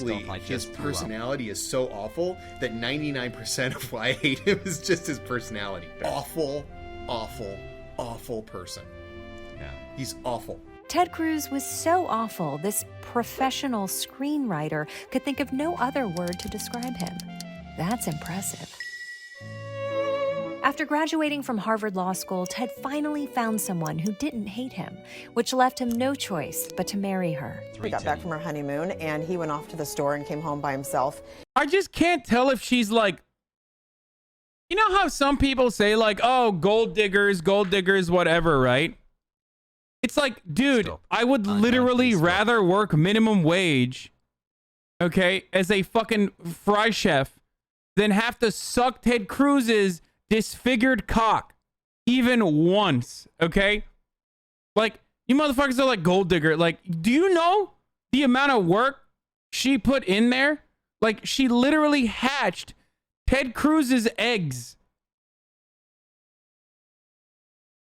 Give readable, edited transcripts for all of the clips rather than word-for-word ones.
his personality is so awful that 99% of why I hate him is just his personality. Awful, awful, awful person. Yeah. He's awful. Ted Cruz was so awful, this professional screenwriter could think of no other word to describe him. That's impressive. After graduating from Harvard Law School, Ted finally found someone who didn't hate him, which left him no choice but to marry her. We got back from our honeymoon, and he went off to the store and came home by himself. I just can't tell if she's like, you know how some people say like, oh, gold diggers, whatever, right? It's like, dude, Stop. I would literally rather work minimum wage, okay, as a fucking fry chef than have to suck Ted Cruz's disfigured cock even once, okay? Like, you motherfuckers are like gold digger. Like, do you know the amount of work she put in there? Like, she literally hatched Ted Cruz's eggs.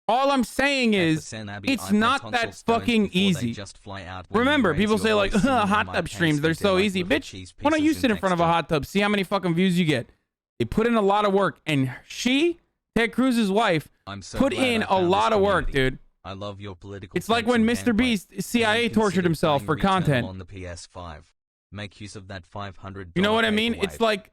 All I'm saying is, it's not that fucking easy. Remember, people say like, hot tub streams, they're so easy. Bitch, why don't you sit in front of a hot tub, see how many fucking views you get? They put in a lot of work, and she, Ted Cruz's wife, put in a lot of work, dude. I love your political. It's like when Mr. Beast CIA tortured himself for content. On the PS5. Make use of that $500. You know what I mean? It's like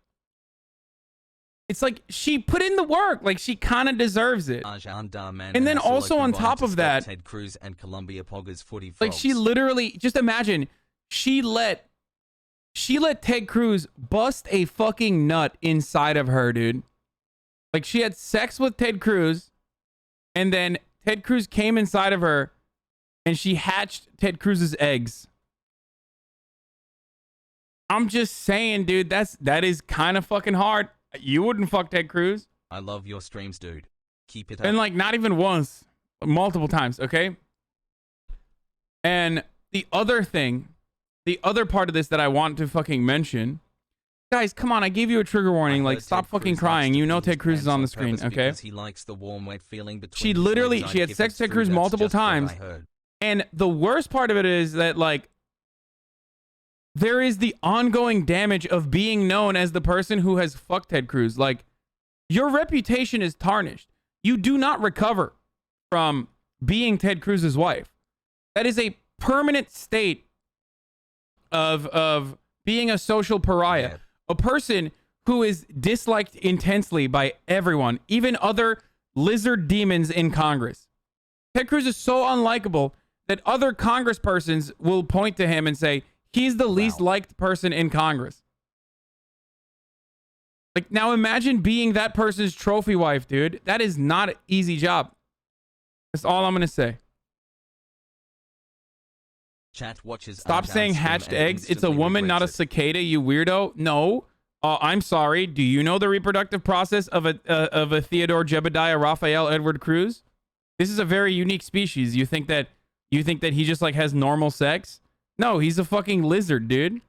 she put in the work. Like, she kind of deserves it. And then also on top of that, Ted Cruz and Columbia Poggers footy like, she literally, just imagine, she let Ted Cruz bust a fucking nut inside of her, dude. Like, she had sex with Ted Cruz, and then Ted Cruz came inside of her, and she hatched Ted Cruz's eggs. I'm just saying, dude, that is kind of fucking hard. You wouldn't fuck Ted Cruz. I love your streams, dude. Keep it up. And like, not even once, multiple times, okay? And the other thing, the other part of this that I want to fucking mention, guys, come on, I gave you a trigger warning. Like, stop fucking crying. You know Ted Cruz is on the screen, okay? He likes the warm, wet feeling between she literally, she had sex with Ted Cruz multiple times. And the worst part of it is that, like, there is the ongoing damage of being known as the person who has fucked Ted Cruz. Like, your reputation is tarnished. You do not recover from being Ted Cruz's wife. That is a permanent state of being a social pariah. Yeah. A person who is disliked intensely by everyone, even other lizard demons in Congress. Ted Cruz is so unlikable that other congresspersons will point to him and say, he's the least liked person in Congress. Like, now imagine being that person's trophy wife, dude. That is not an easy job. That's all I'm going to say. Chat watches. Stop saying hatched eggs. It's a woman, not a cicada, you weirdo. No. I'm sorry. Do you know the reproductive process of a Theodore Jebediah Raphael Edward Cruz? This is a very unique species. You think that he just like has normal sex? No, he's a fucking lizard, dude.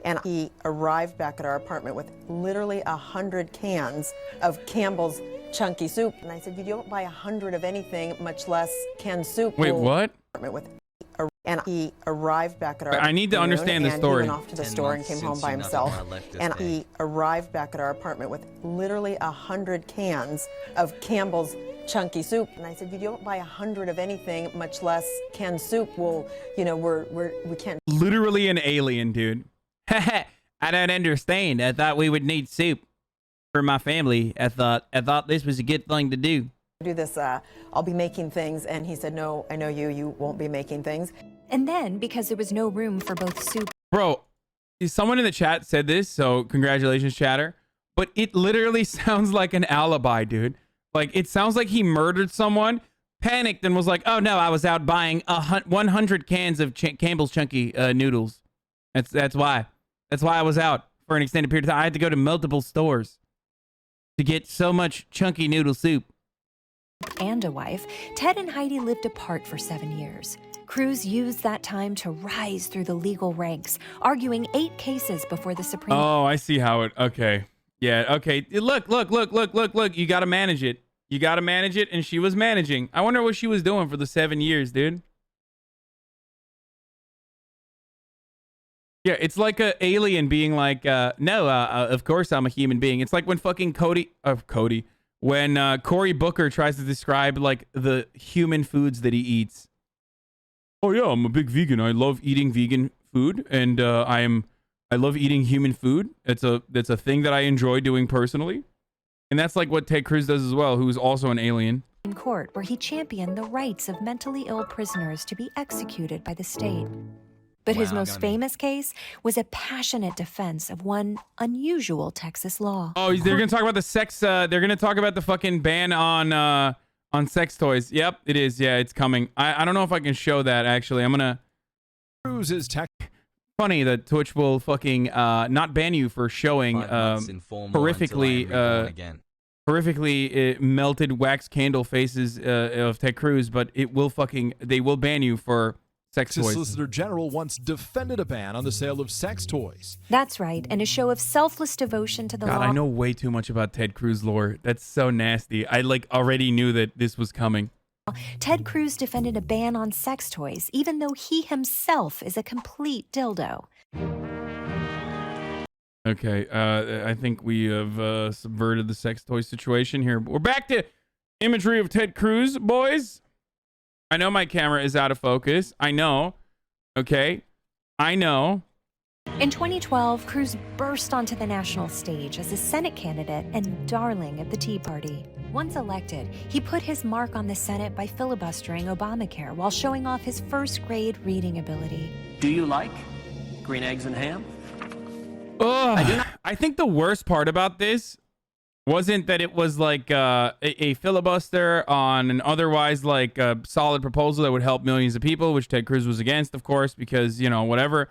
And he arrived back at our apartment with literally 100 cans of Campbell's chunky soup. And I said, you don't buy 100 of anything, much less canned soup. Wait, what? And he arrived back at our I need to understand the story. He went off to the store and came home by himself. And he arrived back at our apartment with literally 100 cans of Campbell's chunky soup. And I said, you don't buy 100 of anything, much less canned soup. Well, you know, we can't. Literally an alien, dude. I don't understand. I thought we would need soup for my family. I thought this was a good thing to do. Do this, I'll be making things. And he said, no, I know you won't be making things. And then, because there was no room for both soup. Bro, someone in the chat said this, so congratulations, chatter. But it literally sounds like an alibi, dude. Like, it sounds like he murdered someone, panicked, and was like, oh no, I was out buying 100 cans of Campbell's Chunky noodles. That's why. That's why I was out for an extended period of time. I had to go to multiple stores to get so much chunky noodle soup. And a wife, Ted and Heidi lived apart for 7 years. Cruz used that time to rise through the legal ranks, arguing 8 cases before the Supreme. Oh, I see how it. Okay. Yeah. Okay. Look. You got to manage it. You got to manage it, and she was managing. I wonder what she was doing for the 7 years, dude. Yeah, it's like an alien being like, no, of course I'm a human being. It's like when fucking when Cory Booker tries to describe like the human foods that he eats. Oh yeah, I'm a big vegan. I love eating vegan food, and I love eating human food. That's a thing that I enjoy doing personally, and that's like what Ted Cruz does as well, who's also an alien. In court, where he championed the rights of mentally ill prisoners to be executed by the state. But his most famous case was a passionate defense of one unusual Texas law. Oh, they're gonna talk about the sex. They're gonna talk about the fucking ban on sex toys. Yep, it is. Yeah, it's coming. I don't know if I can show that actually. I'm gonna. Cruz's tech. Funny that Twitch will fucking not ban you for showing horrifically melted wax candle faces of Ted Cruz, but they will ban you for sex toys. Solicitor General once defended a ban on the sale of sex toys. That's right, and a show of selfless devotion to the law. God, I know way too much about Ted Cruz lore. That's so nasty. I like already knew that this was coming. Ted Cruz defended a ban on sex toys, even though he himself is a complete dildo. Okay, I think we have subverted the sex toy situation here. We're back to imagery of Ted Cruz, boys. I know my camera is out of focus. I know. Okay. I know. In 2012, Cruz burst onto the national stage as a Senate candidate and darling of the Tea Party. Once elected, he put his mark on the Senate by filibustering Obamacare while showing off his first-grade reading ability. Do you like green eggs and ham? I think the worst part about this wasn't that it was like a filibuster on an otherwise like solid proposal that would help millions of people, which Ted Cruz was against, of course, because, you know, whatever.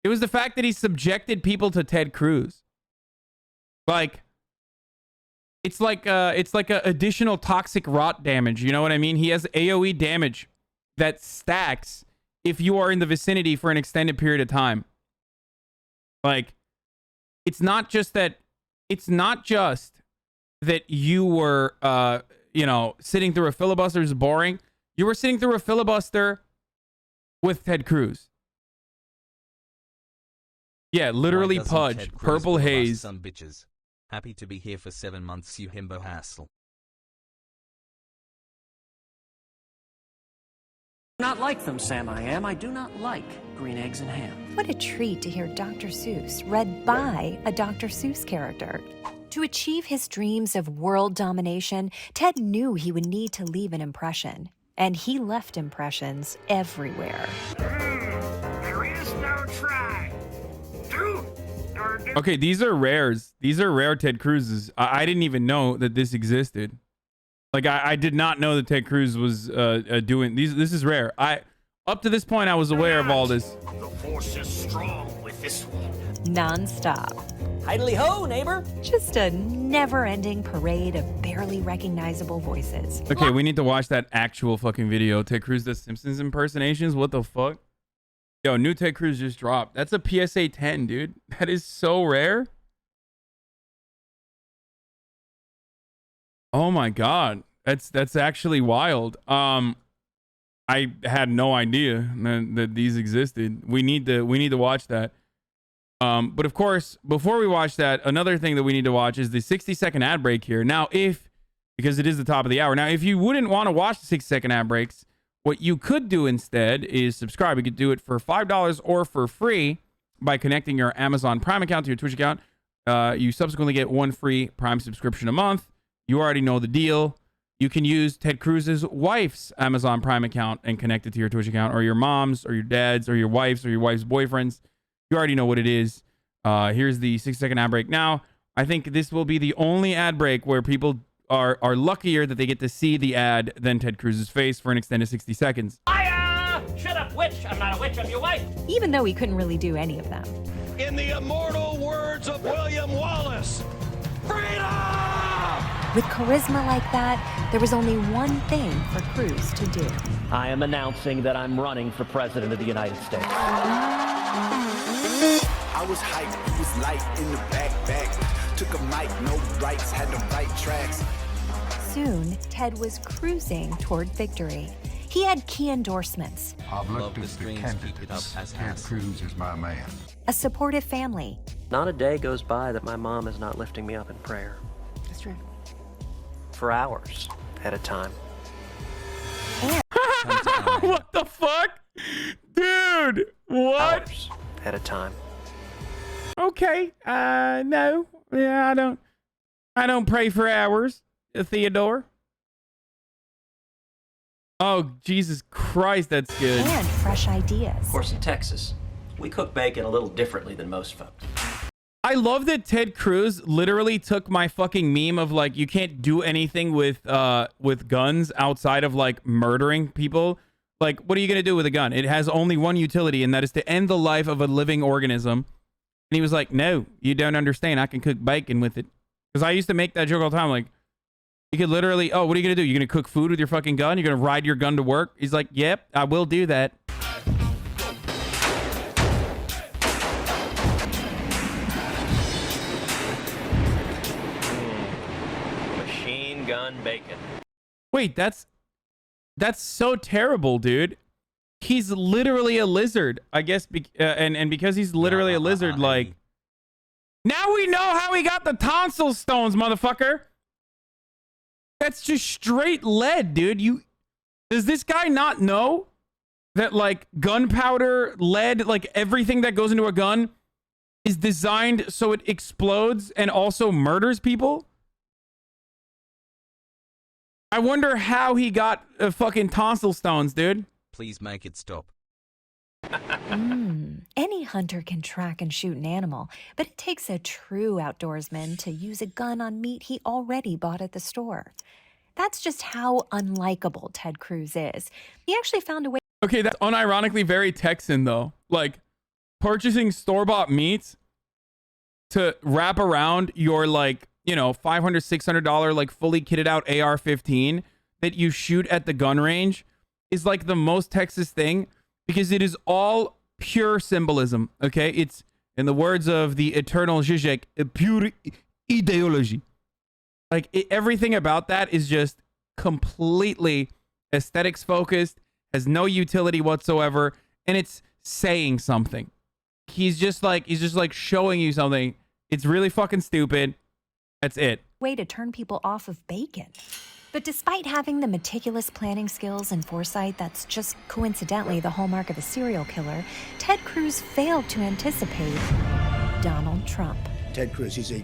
It was the fact that he subjected people to Ted Cruz. Like, it's like a additional toxic rot damage. You know what I mean? He has AoE damage that stacks if you are in the vicinity for an extended period of time. Like, it's not just that you were, sitting through a filibuster is boring. You were sitting through a filibuster with Ted Cruz. Yeah, literally pudge, purple haze. Some bitches. Happy to be here for 7 months, you himbo hassle. Not like them, Sam. I do not like green eggs and ham. What a treat to hear Dr. Seuss read by a Dr. Seuss character. To achieve his dreams of world domination, Ted knew he would need to leave an impression. And he left impressions everywhere. There is no try. Okay, these are rares. These are rare Ted Cruzes. I didn't even know that this existed. Like, I did not know that Ted Cruz was doing these. This is rare. Up to this point, I was aware of all this. The force is strong with this one. Non-stop. Idly ho, neighbor. Just a never-ending parade of barely recognizable voices. Okay, we need to watch that actual fucking video. Ted Cruz does Simpsons impersonations. What the fuck? Yo, new Ted Cruz just dropped. That's a PSA 10, dude. That is so rare. Oh my god, that's actually wild. I had no idea that these existed. We need to watch that. But of course, before we watch that, another thing that we need to watch is the 60-second ad break here. Now, because it is the top of the hour. Now, if you wouldn't want to watch the 60-second ad breaks, what you could do instead is subscribe. You could do it for $5 or for free by connecting your Amazon Prime account to your Twitch account. You subsequently get one free Prime subscription a month. You already know the deal. You can use Ted Cruz's wife's Amazon Prime account and connect it to your Twitch account, or your mom's, or your dad's, or your wife's boyfriend's. You already know what it is. Here's the 60-second ad break. Now, I think this will be the only ad break where people are luckier that they get to see the ad than Ted Cruz's face for an extended 60 seconds. Shut up, witch! I'm not a witch, I'm your wife! Even though he couldn't really do any of them. In the immortal words of William Wallace, freedom! With charisma like that, there was only one thing for Cruz to do. I am announcing that I'm running for president of the United States. I was hyped, it was light in the back. Took a mic, no rights, had the right tracks. Soon, Ted was cruising toward victory. He had key endorsements. I've looked at the candidates. Ted Cruz is my man. A supportive family. Not a day goes by that my mom is not lifting me up in prayer. That's right. For hours at a time. What the fuck? Dude, what? Hours at a time. Okay. No. Yeah, I don't pray for hours, Theodore. Oh, Jesus Christ, that's good. And fresh ideas. Of course, in Texas, we cook bacon a little differently than most folks. I love that Ted Cruz literally took my fucking meme of like, you can't do anything with guns outside of like murdering people. Like, what are you going to do with a gun? It has only one utility, and that is to end the life of a living organism. And he was like, no, you don't understand. I can cook bacon with it. Because I used to make that joke all the time. Like, you could literally, oh, what are you going to do? You're going to cook food with your fucking gun? You're going to ride your gun to work? He's like, yep, I will do that. Machine gun bacon. Wait, that's so terrible, dude. He's literally a lizard, I guess, and because he's literally a lizard, like, now we know how he got the tonsil stones, motherfucker. That's just straight lead, dude. Does this guy not know that like gunpowder, lead, like everything that goes into a gun is designed so it explodes and also murders people? I wonder how he got fucking tonsil stones, dude. Please make it stop. Any hunter can track and shoot an animal, but it takes a true outdoorsman to use a gun on meat he already bought at the store. That's just how unlikable Ted Cruz is. He actually found a way. Okay, that's unironically very Texan, though. Like, purchasing store-bought meats to wrap around your, like, you know, $500, $600, like, fully kitted out AR-15 that you shoot at the gun range is, like, the most Texas thing because it is all pure symbolism, okay? It's, in the words of the eternal Zizek, pure ideology. Like, everything about that is just completely aesthetics focused, has no utility whatsoever, and it's saying something. He's just like showing you something. It's really fucking stupid. That's it. Way to turn people off of bacon. But despite having the meticulous planning skills and foresight that's just coincidentally the hallmark of a serial killer, Ted Cruz failed to anticipate Donald Trump. Ted Cruz, he's a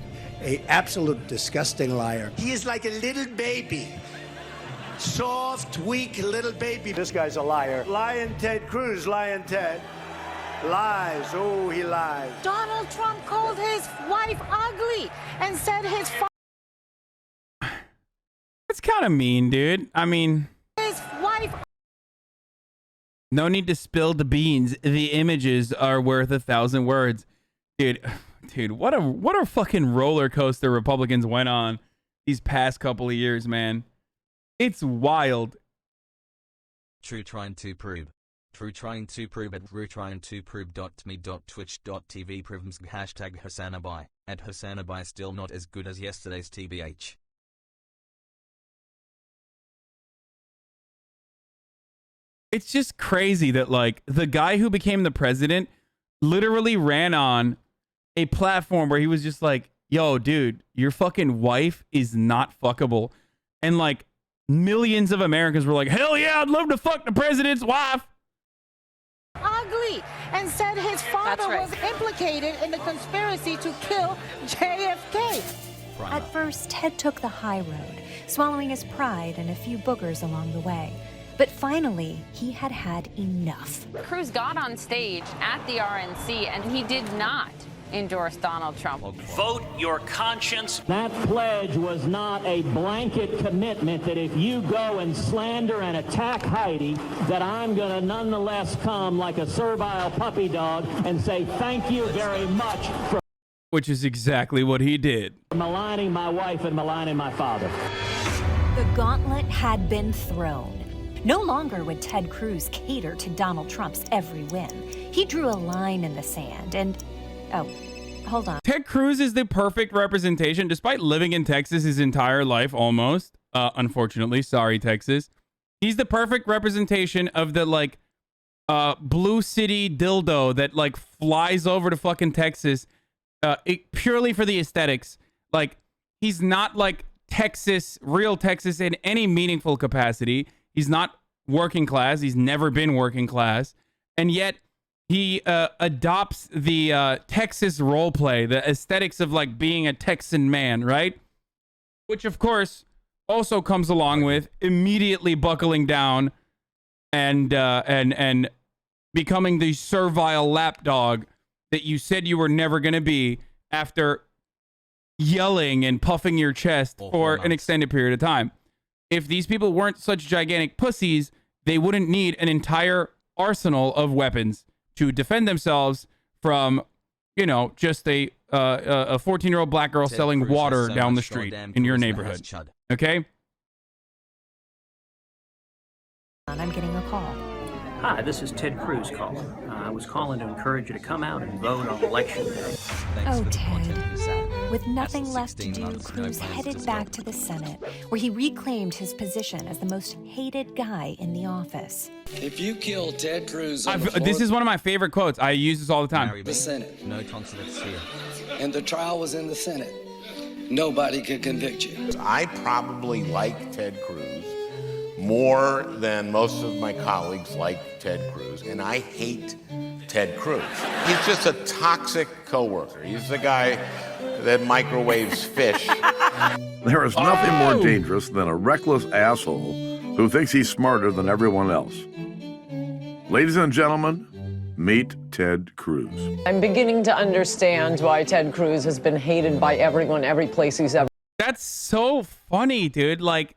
absolute disgusting liar. He is like a little baby. Soft, weak little baby. This guy's a liar. Lying Ted Cruz, lying Ted. Lies, oh, he lies. Donald Trump called his wife ugly and said his That's kind of mean, dude. I mean, his wife. No need to spill the beans. The images are worth 1,000 words. Dude, what a fucking roller coaster Republicans went on these past couple of years, man. It's wild. True trying to prove. True trying to prove at truetryingtoprove.me.twitch.tv proves hashtag Hasanabi. At Hasanabi still not as good as yesterday's TBH. It's just crazy that like the guy who became the president literally ran on a platform where he was just like, yo, dude, your fucking wife is not fuckable. And like millions of Americans were like, hell yeah, I'd love to fuck the president's wife. Ugly and said his father was implicated in the conspiracy to kill JFK. At first, Ted took the high road, swallowing his pride and a few boogers along the way. But finally, he had had enough. Cruz got on stage at the RNC and he did not endorse Donald Trump. Vote your conscience. That pledge was not a blanket commitment that if you go and slander and attack Heidi, that I'm going to nonetheless come like a servile puppy dog and say thank you very much for... Which is exactly what he did. Maligning my wife and maligning my father. The gauntlet had been thrown. No longer would Ted Cruz cater to Donald Trump's every whim. He drew a line in the sand and... Oh, hold on. Ted Cruz is the perfect representation, despite living in Texas his entire life almost. unfortunately. Sorry, Texas. He's the perfect representation of the, like, Blue City dildo that, like, flies over to fucking Texas purely for the aesthetics. Like, he's not, like, real Texas in any meaningful capacity. He's not working class. He's never been working class. And yet he adopts the Texas role play, the aesthetics of, like, being a Texan man, right? Which, of course, also comes along with immediately buckling down and becoming the servile lapdog that you said you were never going to be after yelling and puffing your chest for an extended period of time. If these people weren't such gigantic pussies, they wouldn't need an entire arsenal of weapons to defend themselves from, you know, just a 14-year-old black girl selling water down the street in your neighborhood. Okay? I'm getting a call. Hi, this is Ted Cruz calling. I was calling to encourage you to come out and vote on Election Day. Oh, Ted. With nothing left to do, Cruz headed back to the Senate, where he reclaimed his position as the most hated guy in the office. If you kill Ted Cruz on this is one of my favorite quotes. I use this all the time. The Senate. No consulates here. And the trial was in the Senate. Nobody could convict you. I probably like Ted Cruz more than most of my colleagues like Ted Cruz, and I hate Ted Cruz. He's just a toxic coworker. He's the guy that microwaves fish. There is nothing more dangerous than a reckless asshole who thinks he's smarter than everyone else. Ladies and gentlemen, meet Ted Cruz. I'm beginning to understand why Ted Cruz has been hated by everyone, every place he's ever. That's so funny, dude. Like,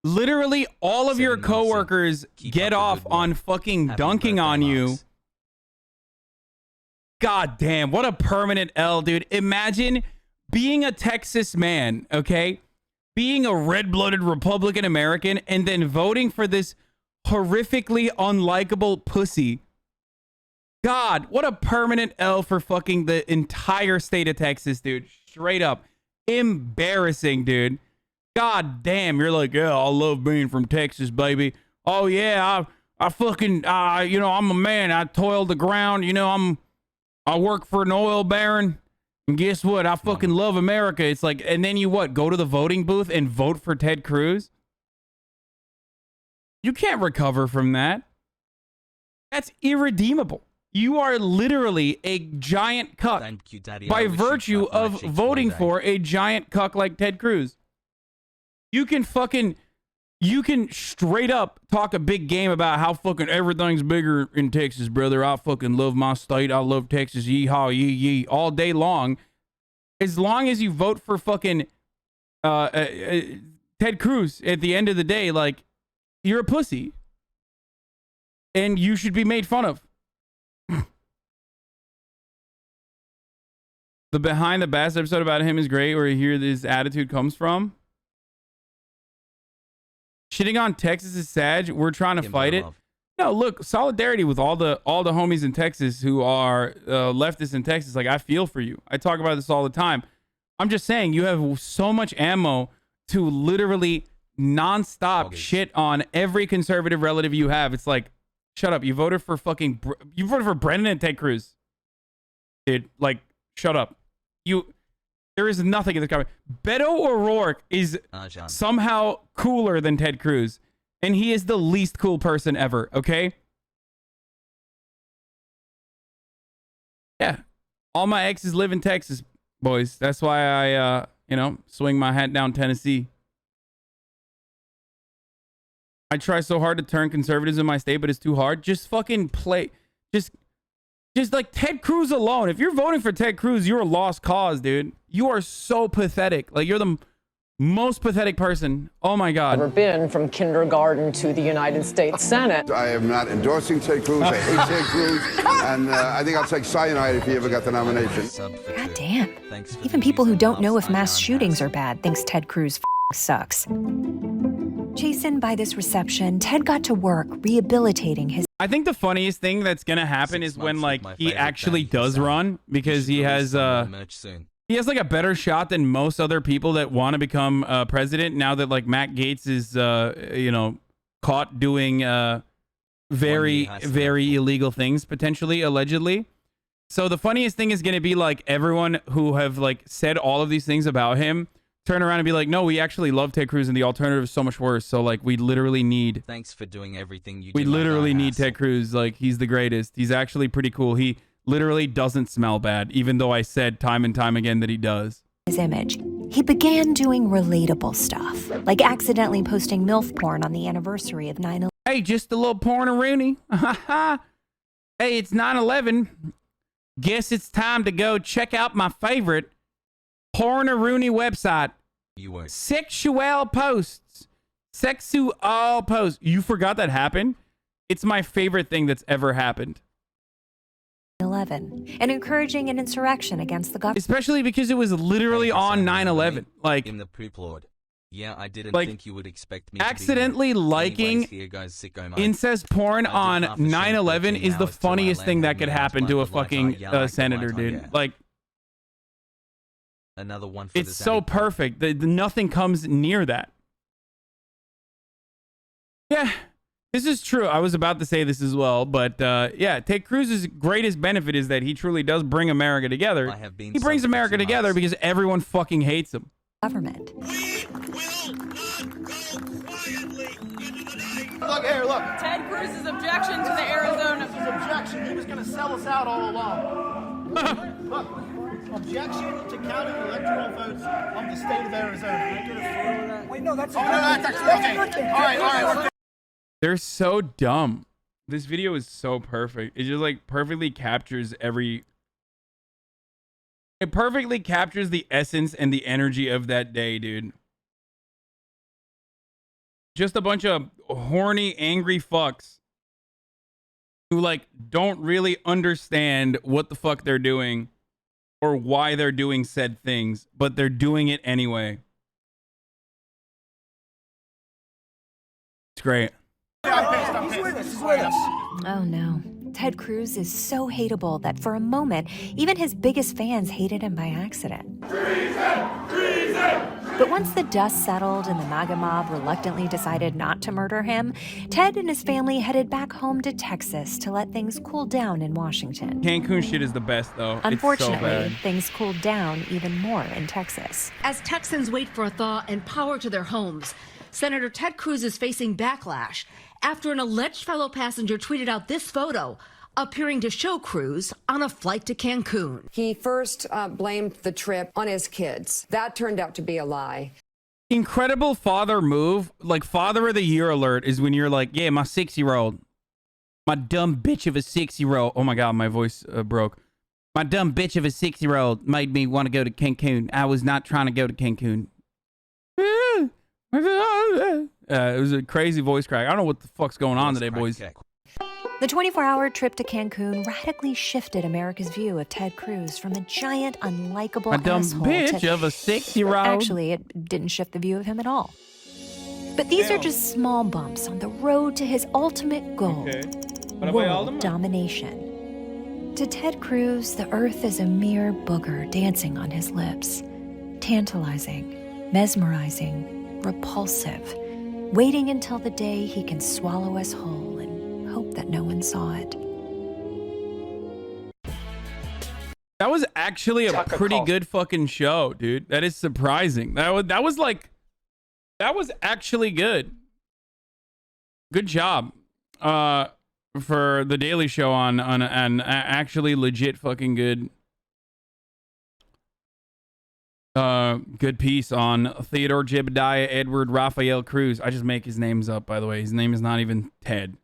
literally all of your coworkers get off on fucking dunking on you. God damn, what a permanent L, dude. Imagine being a Texas man, okay? Being a red-blooded Republican American and then voting for this horrifically unlikable pussy. God, what a permanent L for fucking the entire state of Texas, dude. Straight up. Embarrassing, dude. God damn, you're like, yeah, I love being from Texas, baby. Oh, yeah, I fucking, you know, I'm a man. I toil the ground. You know, I work for an oil baron. And guess what? I fucking love America. It's like, and then you what? Go to the voting booth and vote for Ted Cruz? You can't recover from that. That's irredeemable. You are literally a giant cuck. Thank you, Daddy. By virtue of voting for a giant cuck like Ted Cruz. You can straight up talk a big game about how fucking everything's bigger in Texas, brother. I fucking love my state. I love Texas. Yee-haw, yee-yee, all day long. As long as you vote for fucking Ted Cruz at the end of the day, like, you're a pussy. And you should be made fun of. The Behind the Bass episode about him is great, where you hear this attitude comes from. Shitting on Texas is sad. We're trying to fight it. No, look, solidarity with all the homies in Texas who are leftists in Texas. Like, I feel for you. I talk about this all the time. I'm just saying, you have so much ammo to literally nonstop shit on every conservative relative you have. It's like, shut up. You voted for Brennan and Ted Cruz. Dude, like, shut up. There is nothing in this comment. Beto O'Rourke is somehow cooler than Ted Cruz. And he is the least cool person ever, okay? Yeah. All my exes live in Texas, boys. That's why I, swing my hat down Tennessee. I try so hard to turn conservatives in my state, but it's too hard. Just fucking play. Just like Ted Cruz alone. If you're voting for Ted Cruz, you're a lost cause, dude. You are so pathetic. Like, you're the most pathetic person. Oh my God. Ever been from kindergarten to the United States Senate. I am not endorsing Ted Cruz. I hate Ted Cruz. And I think I'll take cyanide if he ever got the nomination. God damn. Even people who don't know if mass shootings are bad thinks Ted Cruz sucks. Chastened by this reception, Ted got to work rehabilitating his... I think the funniest thing that's going to happen is when, like, he actually does run, because he has, He has like a better shot than most other people that want to become president now that like Matt Gaetz is, you know, caught doing very illegal things, potentially, allegedly. So the funniest thing is going to be like everyone who have like said all of these things about him turn around and be like, no, we actually love Ted Cruz and the alternative is so much worse. So like we literally need. Thanks for doing everything you do. We literally need Ted Cruz. Like he's the greatest. He's actually pretty cool. He literally doesn't smell bad, even though I said time and time again that he does. His image. He began doing relatable stuff, like accidentally posting MILF porn on the anniversary of 9/11. Hey, just a little porn-a-rooney. Hey, it's 9/11. Guess it's time to go check out my favorite porn-a-rooney website. Sexual posts. Sexual posts. You forgot that happened? It's my favorite thing that's ever happened. 9/11 and encouraging an insurrection against the government. Especially because it was literally on 9/11. Like in the poop lord. Yeah, I didn't like, think you would expect me accidentally to be liking incest porn on 9/11 is the funniest thing that could happen to a fucking senator, dude. Like another one for it's so perfect. Nothing comes near that. Yeah. This is true. I was about to say this as well, but yeah, Ted Cruz's greatest benefit is that he truly does bring America together. He brings America together because everyone fucking hates him. Government. Look here, look. Ted Cruz's objection to the Arizona. His objection. He was going to sell us out all along. Look, objection to counting electoral votes of the state of Arizona. Wait, no, that's. Oh, no, that's actually okay. All right. They're so dumb. This video is so perfect. It just like perfectly captures every. It perfectly captures the essence and the energy of that day, dude. Just a bunch of horny, angry fucks who like don't really understand what the fuck they're doing or why they're doing said things, but they're doing it anyway. It's great. Oh no. Ted Cruz is so hateable that for a moment, even his biggest fans hated him by accident. But once the dust settled and the MAGA mob reluctantly decided not to murder him, Ted and his family headed back home to Texas to let things cool down in Washington. Cancun shit is the best, though. Unfortunately, it's so bad. Things cooled down even more in Texas. As Texans wait for a thaw and power to their homes, Senator Ted Cruz is facing backlash after an alleged fellow passenger tweeted out this photo appearing to show Cruz on a flight to Cancun. He first blamed the trip on his kids. That turned out to be a lie. Incredible father move. Like father of the year alert is when you're like, yeah, my 6-year-old, my dumb bitch of a 6-year-old. Oh my God, my voice broke. My dumb bitch of a 6-year-old made me want to go to Cancun. I was not trying to go to Cancun. It was a crazy voice crack. I don't know what the fuck's going on today, boys. The 24-hour trip to Cancun radically shifted America's view of Ted Cruz from a giant, unlikable a dumb asshole bitch to... of a 6-year-old. Actually, it didn't shift the view of him at all. But these are just small bumps on the road to his ultimate goal, world domination. To Ted Cruz, the earth is a mere booger dancing on his lips. Tantalizing, mesmerizing, repulsive. Waiting until the day he can swallow us whole and hope that no one saw it. That was actually a pretty good fucking show, dude. That is surprising. That was actually good. Good job. For the Daily Show on an actually legit fucking good good piece on Theodore Jebediah Edward Raphael Cruz. I just make his names up, by the way. His name is not even Ted.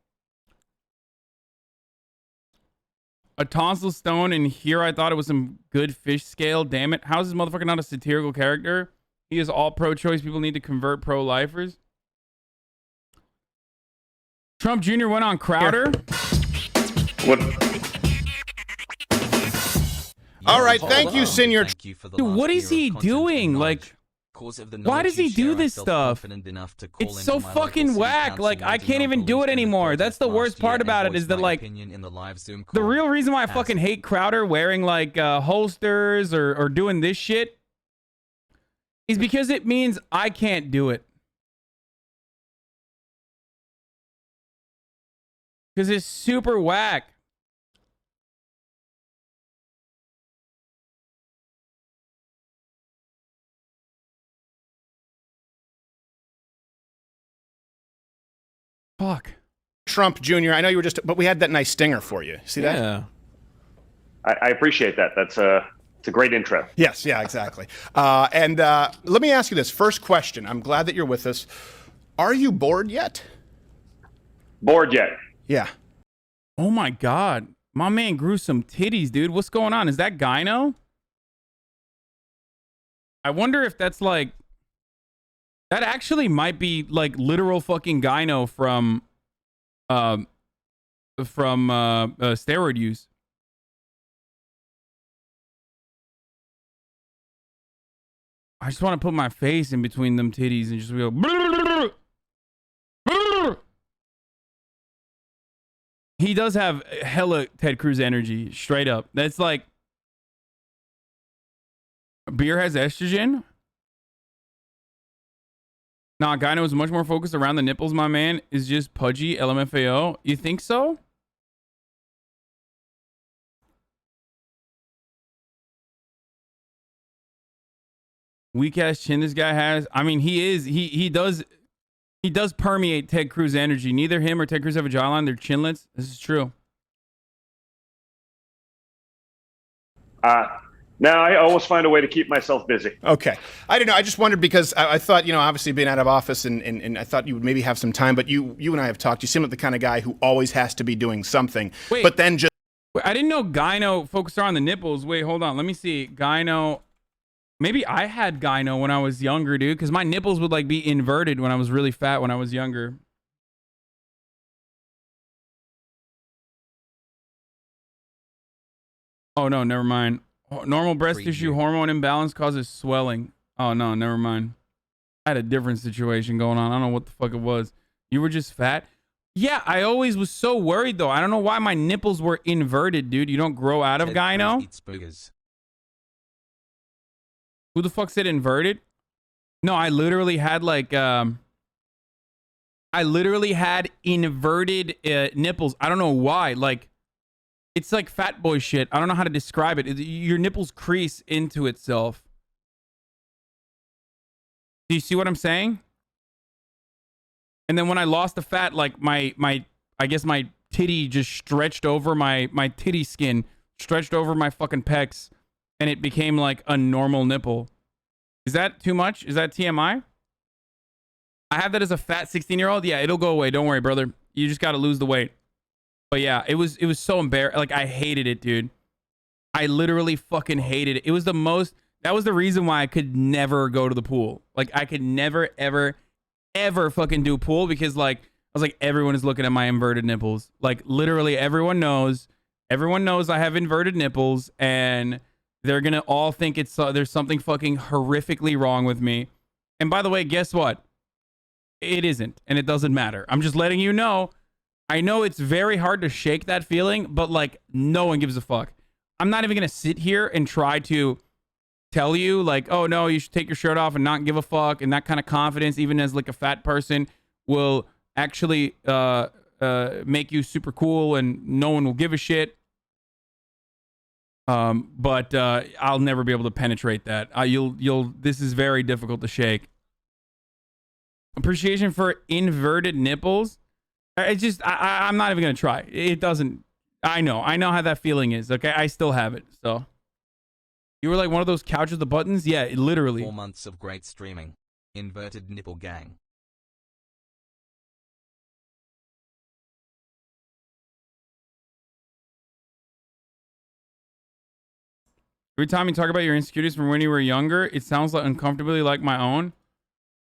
A tonsil stone, and here I thought it was some good fish scale. Damn it. How is this motherfucker not a satirical character? He is all pro-choice. People need to convert pro-lifers. Trump Jr. went on Crowder. What? All right, thank you, Senor. Dude, what is he doing? Like, Because of the Why does he do this stuff? It's so fucking whack. Like, I can't even do it anymore. That's the worst part about it, is that, like, the real reason why I fucking hate Crowder wearing, like, holsters or doing this shit is because it means I can't do it. Because it's super whack. Fuck. Trump Jr., I know you were but we had that nice stinger for you. See that? Yeah. I appreciate that. It's a great intro. Yes, yeah, exactly. And let me ask you this. First question. I'm glad that you're with us. Are you bored yet? Bored yet? Yeah. Oh my God. My man grew some titties, dude. What's going on? Is that gyno? I wonder if that's like... That actually might be like literal fucking gyno from steroid use. I just want to put my face in between them titties and just go. He does have hella Ted Cruz energy, straight up. That's like, beer has estrogen. Nah, gyno is much more focused around the nipples, my man. Is just pudgy, LMFAO. You think so? Weak ass chin this guy has. I mean, he does permeate Ted Cruz energy. Neither him or Ted Cruz have a jawline. They're chinlets. This is true. No, I always find a way to keep myself busy. Okay. I don't know. I just wondered because I thought, you know, obviously being out of office and I thought you would maybe have some time, but you and I have talked. You seem like the kind of guy who always has to be doing something. Wait, but then just... I didn't know gyno focused on the nipples. Wait, hold on. Let me see. Gyno. Maybe I had gyno when I was younger, dude, because my nipples would like be inverted when I was really fat when I was younger. Oh, no, never mind. Normal breast tissue hormone imbalance causes swelling. Oh, no, never mind. I had a different situation going on. I don't know what the fuck it was. You were just fat? Yeah, I always was so worried, though. I don't know why my nipples were inverted, dude. You don't grow out of gyno? Who the fuck said inverted? No, I literally had like, I literally had inverted nipples. I don't know why. Like, it's like fat boy shit. I don't know how to describe it. Your nipples crease into itself. Do you see what I'm saying? And then when I lost the fat, like I guess my titty just stretched over my titty skin, stretched over my fucking pecs, and it became like a normal nipple. Is that too much? Is that TMI? I have that as a fat 16-year-old. Yeah, it'll go away. Don't worry, brother. You just got to lose the weight. But yeah, it was so embarrassing. Like, I hated it, dude. I literally fucking hated it. It was the most... That was the reason why I could never go to the pool. Like, I could never, ever, ever fucking do pool because, like, I was like, everyone is looking at my inverted nipples. Like, literally everyone knows. Everyone knows I have inverted nipples, and they're gonna all think it's there's something fucking horrifically wrong with me. And by the way, guess what? It isn't, and it doesn't matter. I'm just letting you know. I know it's very hard to shake that feeling, but like no one gives a fuck. I'm not even gonna sit here and try to tell you like, oh no, you should take your shirt off and not give a fuck, and that kind of confidence, even as like a fat person, will actually make you super cool and no one will give a shit. But I'll never be able to penetrate that. This is very difficult to shake. Appreciation for inverted nipples. It's just, I'm not even going to try. It doesn't, I know how that feeling is. Okay. I still have it. So you were like one of those couches with the buttons. Yeah, literally. 4 months of great streaming. Inverted nipple gang. Every time you talk about your insecurities from when you were younger, it sounds like uncomfortably like my own.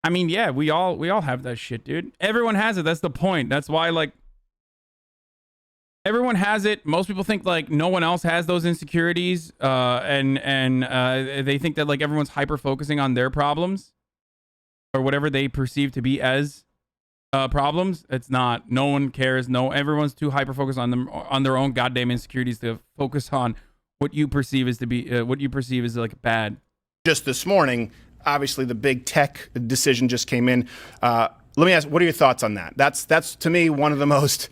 I mean, yeah, we all have that shit, dude. Everyone has it. That's the point. That's why, like, everyone has it. Most people think like no one else has those insecurities, and they think that like everyone's hyper focusing on their problems. or whatever they perceive to be as problems. It's not. No one cares. No, everyone's too hyper focused on them, on their own goddamn insecurities to focus on what you perceive as to be what you perceive as like bad. Just this morning, obviously the big tech decision just came in. Let me ask, what are your thoughts on that? That's to me one of the most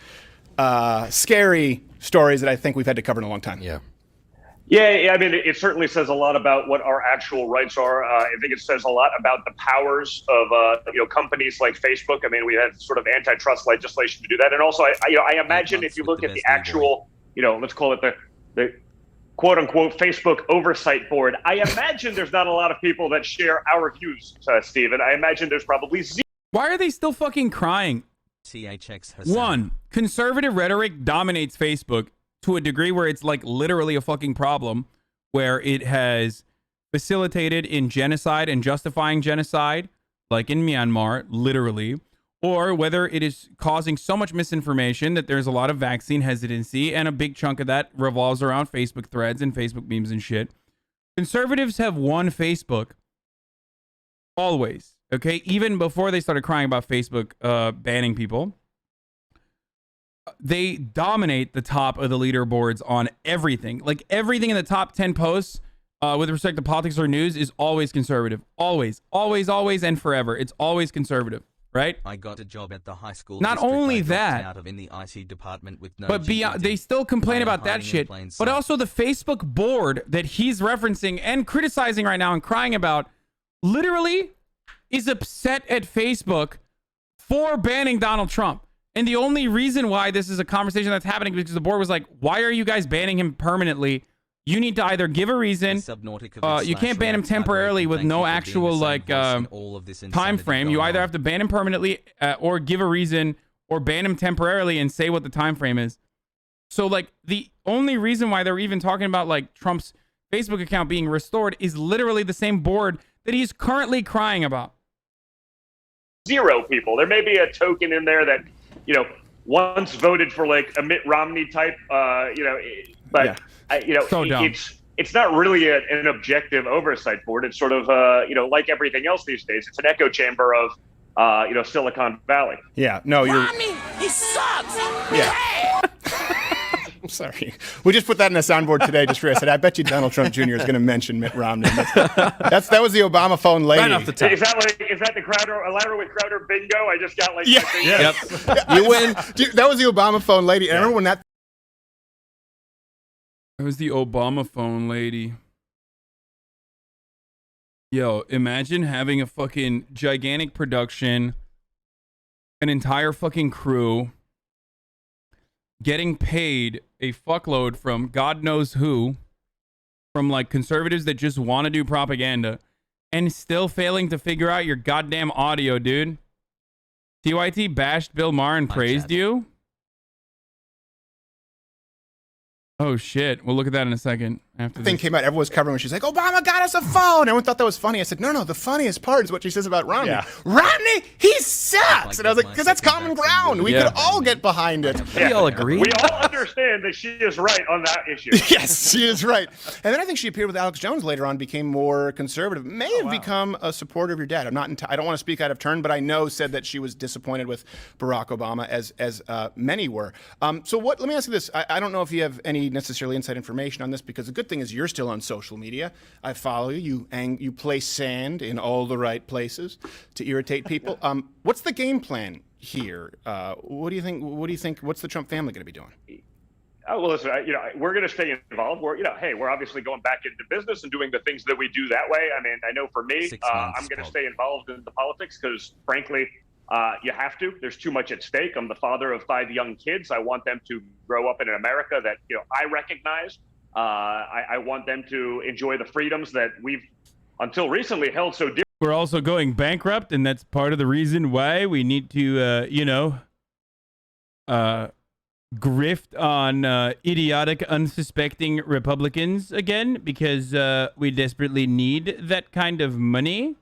scary stories that I think we've had to cover in a long time. Yeah, I mean, it certainly says a lot about what our actual rights are. I think it says a lot about the powers of companies like Facebook. I mean, we had sort of antitrust legislation to do that, and also, I imagine if you look at the actual, let's call it the quote unquote Facebook oversight board, I imagine there's not a lot of people that share our views, Stephen. I imagine there's probably zero. Why are they still fucking crying? One, conservative rhetoric dominates Facebook to a degree where it's like literally a fucking problem, where it has facilitated in genocide and justifying genocide, like in Myanmar, literally, or whether it is causing so much misinformation that there's a lot of vaccine hesitancy, and a big chunk of that revolves around Facebook threads and Facebook memes and shit. Conservatives have won Facebook always, okay? Even before they started crying about Facebook banning people. They dominate the top of the leaderboards on everything. Like everything in the top 10 posts with respect to politics or news is always conservative. Always, always, always, and forever. It's always conservative, right? I got a job at the high school. Not only that, out of in the IT department with no but beyond, they still complain about that shit. But also the Facebook board that he's referencing and criticizing right now and crying about literally is upset at Facebook for banning Donald Trump. And the only reason why this is a conversation that's happening is because the board was like, why are you guys banning him permanently? You need to either give a reason. You can't ban him temporarily with no actual like time frame. You either have to ban him permanently or give a reason, or ban him temporarily and say what the time frame is. So like the only reason why they're even talking about like Trump's Facebook account being restored is literally the same board that he's currently crying about. Zero people. There may be a token in there that, once voted for like a Mitt Romney type, but it's not really an objective oversight board. It's sort of, like everything else these days, it's an echo chamber of, Silicon Valley. Yeah, no, Romney, he sucks. Yeah. I'm sorry. We just put that in a soundboard today just for I said, I bet you Donald Trump Jr. is going to mention Mitt Romney. That was the Obama phone lady. Right off the top. Is that the Crowder, Elaborate with Crowder bingo? I just got like... Yeah. Yep. You win. That was the Obama phone lady. And I remember when that... It was the Obama phone lady. Yo, imagine having a fucking gigantic production, an entire fucking crew, getting paid a fuckload from God knows who, from like conservatives that just want to do propaganda, and still failing to figure out your goddamn audio, dude. TYT bashed Bill Maher and praised you? Oh shit, we'll look at that in a second. After the thing came out, everyone was covering when she's like, Obama got us a phone. Everyone thought that was funny. I said, no, the funniest part is what she says about Romney. Yeah. Romney, he sucks. And I was like, because that's common ground. We could all get behind it. We all agree. We all understand that she is right on that issue. Yes, she is right. And then I think she appeared with Alex Jones later on, became more conservative, may have become a supporter of your dad. I don't want to speak out of turn, but I know said that she was disappointed with Barack Obama, as many were. So let me ask you this. I don't know if you have any necessarily inside information on this, because the good thing is you're still on social media. I follow you. You place sand in all the right places to irritate people. What's the game plan here? What do you think? What's the Trump family going to be doing? Oh, well, listen, we're going to stay involved. We're obviously going back into business and doing the things that we do that way. I mean, I know for me, I'm going to stay involved in the politics because, frankly, you have to. There's too much at stake. I'm the father of 5 young kids. I want them to grow up in an America that, I recognize. I want them to enjoy the freedoms that we've, until recently, held so dear. We're also going bankrupt, and that's part of the reason why we need to, grift on idiotic, unsuspecting Republicans again, because we desperately need that kind of money.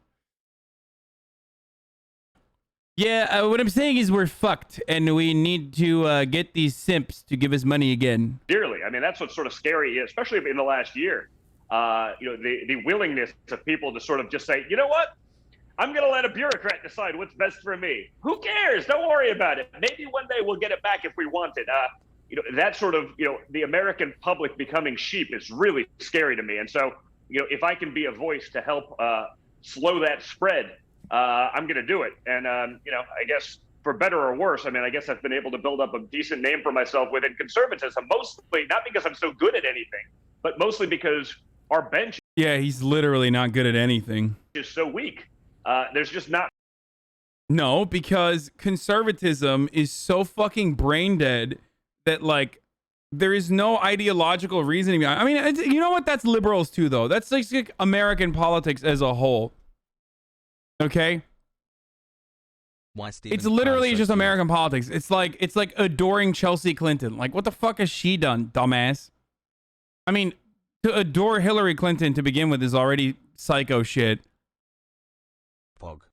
Yeah, what I'm saying is we're fucked, and we need to get these simps to give us money again. Dearly. I mean, that's what's sort of scary, especially in the last year. The willingness of people to sort of just say, you know what? I'm going to let a bureaucrat decide what's best for me. Who cares? Don't worry about it. Maybe one day we'll get it back if we want it. That ssort of, the American public becoming sheep is really scary to me. And so, if I can be a voice to help slow that spread, I'm going to do it. And, I guess for better or worse, I guess I've been able to build up a decent name for myself within conservatism, mostly not because I'm so good at anything, but mostly because our bench Yeah, he's literally not good at anything. is so weak. There's just not. No, because conservatism is so fucking brain dead that, like, there is no ideological reasoning behind. I mean, you know what? That's liberals too, though. That's like American politics as a whole. Okay? Why Stephen It's literally Fry just so American politics. It's like adoring Chelsea Clinton. Like, what the fuck has she done, dumbass? I mean, to adore Hillary Clinton to begin with is already psycho shit. Fog.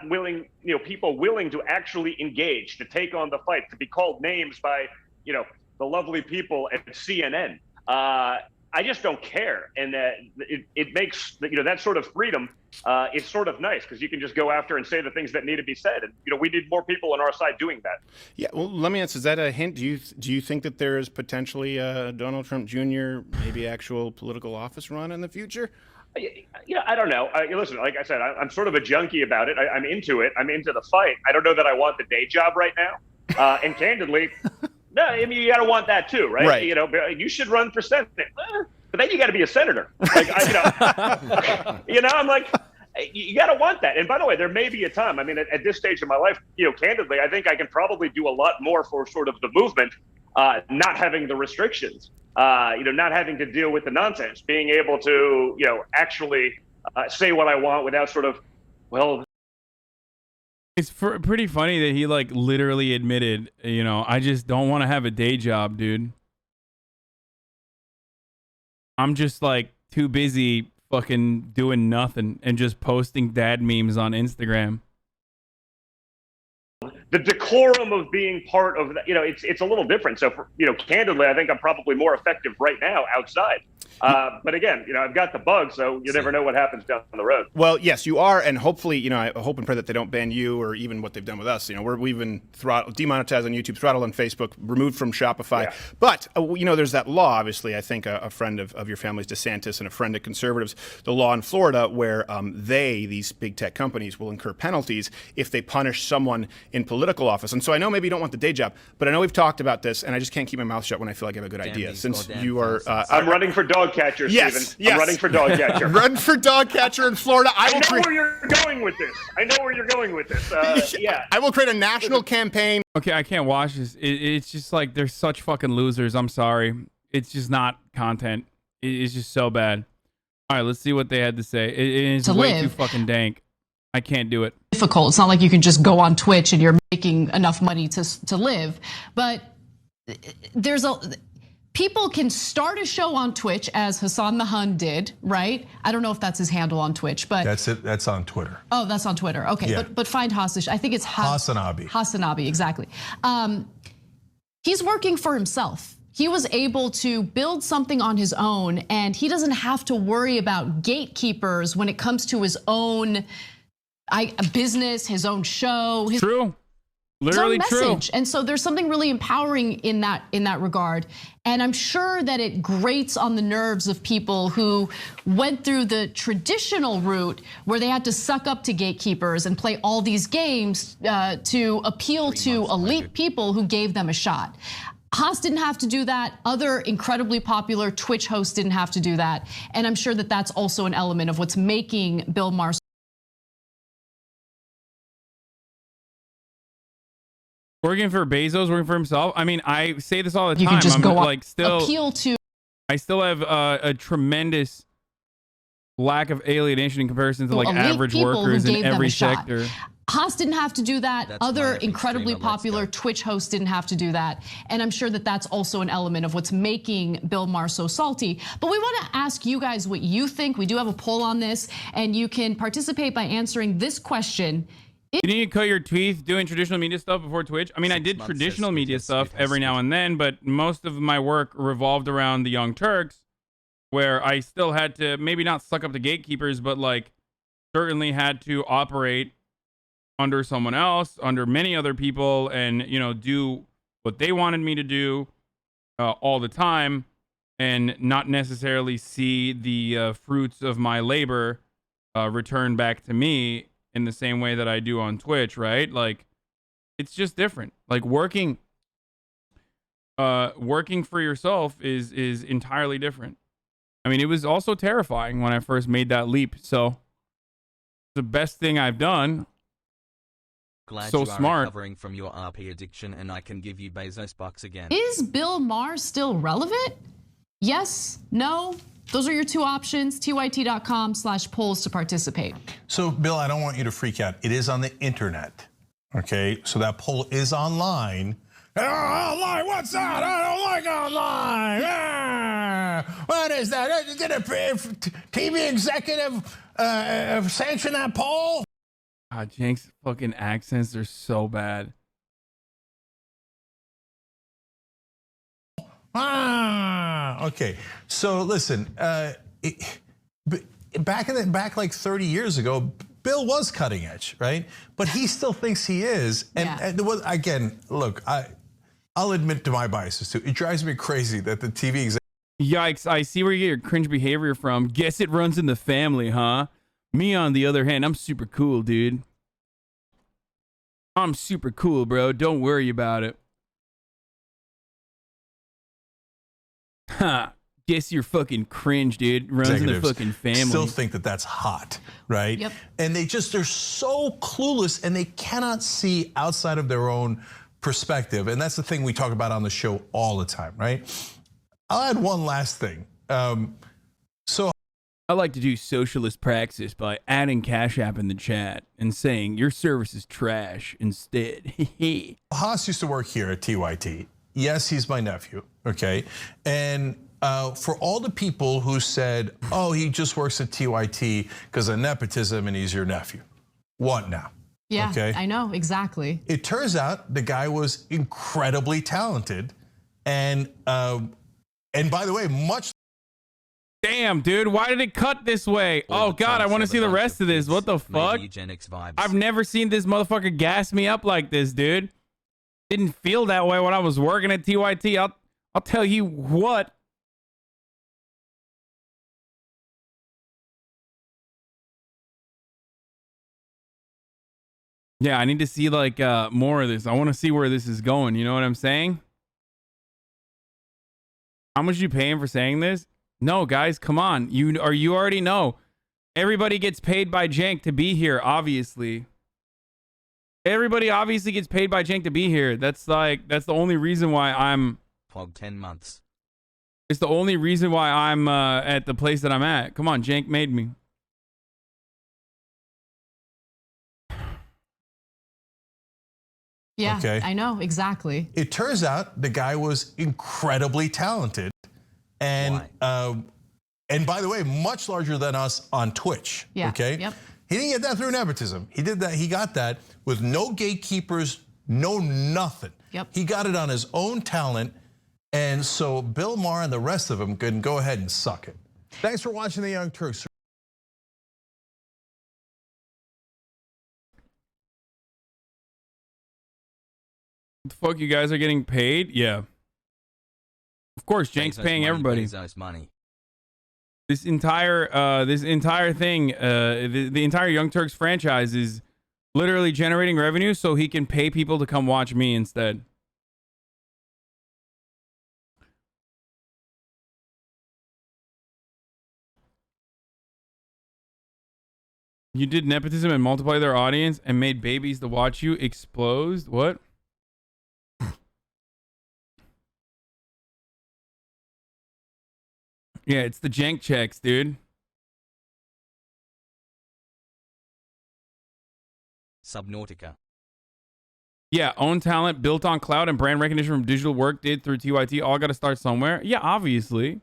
Willing, people willing to actually engage, to take on the fight, to be called names by, the lovely people at CNN. I just don't care, and it makes that sort of freedom. It's sort of nice because you can just go after and say the things that need to be said, and we need more people on our side doing that. Yeah, well, let me ask: is that a hint? Do you think that there is potentially Donald Trump Jr. maybe actual political office run in the future? I don't know. Listen, like I said, I'm sort of a junkie about it. I'm into it. I'm into the fight. I don't know that I want the day job right now. And candidly, no, I mean, you got to want that too, right? Right. You should run for Senate. But then you got to be a senator. Like, I'm like, you got to want that. And by the way, there may be a time. I mean, at this stage of my life, candidly, I think I can probably do a lot more for sort of the movement, not having the restrictions. Not having to deal with the nonsense, being able to, actually say what I want without sort of, well. It's pretty funny that he like literally admitted, I just don't want to have a day job, dude. I'm just like too busy fucking doing nothing and just posting dad memes on Instagram. The decorum of being part of that, it's a little different. So, candidly, I think I'm probably more effective right now outside. But again, I've got the bug, so you never know what happens down the road. Well, yes, you are, and hopefully, I hope and pray that they don't ban you or even what they've done with us. We've been demonetized on YouTube, throttled on Facebook, removed from Shopify. Yeah. But there's that law. Obviously, I think a friend of your family's, DeSantis, and a friend of conservatives, the law in Florida where these big tech companies, will incur penalties if they punish someone in political office. And so I know maybe you don't want the day job, but I know we've talked about this, and I just can't keep my mouth shut when I feel like I have a good idea. Since you are, I'm running for dog catcher, yes, Stephen. Yes. I'm running for dog catcher. Run for dog catcher in Florida. I know where you're going with this. Yeah. I will create a national campaign. Okay, I can't watch this. It's just like they're such fucking losers. I'm sorry. It's just not content. It's just so bad. All right, let's see what they had to say. It's way too fucking dank. I can't do it. Difficult. It's not like you can just go on Twitch and you're making enough money to live. But people can start a show on Twitch, as Hassan the Hun did, right? I don't know if that's his handle on Twitch, but that's it. That's on Twitter. Oh, that's on Twitter. Okay, yeah. But find hostage. I think it's Hasanabi. Hasanabi, exactly. He's working for himself. He was able to build something on his own, and he doesn't have to worry about gatekeepers when it comes to his own business, his own show. True. Literally his own message. True. And so there's something really empowering in that regard. And I'm sure that it grates on the nerves of people who went through the traditional route where they had to suck up to gatekeepers and play all these games to appeal to elite people who gave them a shot. Haas didn't have to do that. Other incredibly popular Twitch hosts didn't have to do that. And I'm sure that that's also an element of what's making Bill Maher working for Bezos, working for himself. I mean, I say this all the time. You can just go on, like still appeal to. I still have a tremendous lack of alienation in comparison to like average workers in every sector. Haas didn't have to do that. Other incredibly popular Twitch hosts didn't have to do that. And I'm sure that that's also an element of what's making Bill Maher so salty. But we want to ask you guys what you think. We do have a poll on this, and you can participate by answering this question. You need to cut your teeth doing traditional media stuff before Twitch? I mean, I did traditional media stuff every now and then, but most of my work revolved around the Young Turks, where I still had to maybe not suck up to gatekeepers, but like certainly had to operate under someone else, under many other people, and do what they wanted me to do all the time, and not necessarily see the fruits of my labor return back to me in the same way that I do on Twitch, right? Like, it's just different. Like working for yourself is entirely different. I mean, it was also terrifying when I first made that leap. So the best thing I've done. Glad so you are smart. recovering from your RP addiction, and I can give you Bezos bucks again. Is Bill Maher still relevant? Yes? No? Those are your two options. tyt.com/polls to participate. So, Bill, I don't want you to freak out. It is on the internet. Okay, so that poll is online. Online? What's that? I don't like online. What is that? Did a TV executive sanction that poll? Jank's fucking accents are so bad. Okay. So listen, back like 30 years ago, Bill was cutting edge, right? But he still thinks he is. And again, look, I'll admit to my biases too. It drives me crazy that the TV executive. Yikes! I see where you get your cringe behavior from. Guess it runs in the family, huh? Me, on the other hand, I'm super cool, dude. I'm super cool, bro. Don't worry about it. Ha! Guess you're fucking cringe, dude. Runs in the fucking family. Still think that that's hot, right? Yep. And they're so clueless, and they cannot see outside of their own perspective. And that's the thing we talk about on the show all the time, right? I'll add one last thing. I like to do socialist praxis by adding Cash App in the chat and saying your service is trash instead. Haas used to work here at TYT. Yes, he's my nephew, okay? And for all the people who said, oh, he just works at TYT because of nepotism and he's your nephew. What now? Yeah, okay? I know, exactly. It turns out the guy was incredibly talented. And by the way, much. Damn, dude, why did it cut this way? Oh, God, I want to see the rest of this. What the fuck? I've never seen this motherfucker gas me up like this, dude. Didn't feel that way when I was working at TYT. I'll tell you what. Yeah, I need to see like more of this. I want to see where this is going. You know what I'm saying? How much are you paying for saying this? No, guys, come on. You already know. Everybody gets paid by Jank to be here, obviously. Everybody obviously gets paid by Jank to be here. That's the only reason why I'm 10 months. It's the only reason why I'm at the place that I'm at. Come on, Jank made me. Yeah, okay. I know, exactly. It turns out the guy was incredibly talented. And by the way, much larger than us on Twitch. Yeah. Okay. Yep. He didn't get that through nepotism. He did that. He got that with no gatekeepers, no nothing. Yep. He got it on his own talent. And so Bill Maher and the rest of them can go ahead and suck it. Thanks for watching the Young Turks. The fuck, you guys are getting paid? Yeah. Of course, Jank's paying everybody. Money. This entire thing, the entire Young Turks franchise is literally generating revenue so he can pay people to come watch me instead. You did nepotism and multiply their audience and made babies to watch you explode? What? Yeah, it's the Jank checks, dude. Subnautica. Yeah, own talent built on cloud and brand recognition from digital work did through TYT. All got to start somewhere. Yeah, obviously.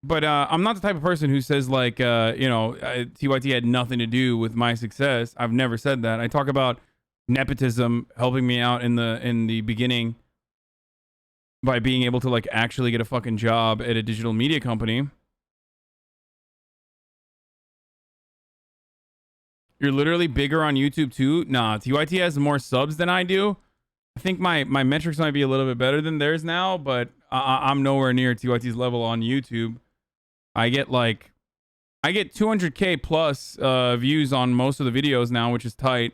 But I'm not the type of person who says like, TYT had nothing to do with my success. I've never said that. I talk about nepotism helping me out in the beginning. by being able to like actually get a fucking job at a digital media company. You're literally bigger on YouTube too? Nah, TYT has more subs than I do. I think my metrics might be a little bit better than theirs now, but I'm nowhere near TYT's level on YouTube. I get 200K plus views on most of the videos now, which is tight.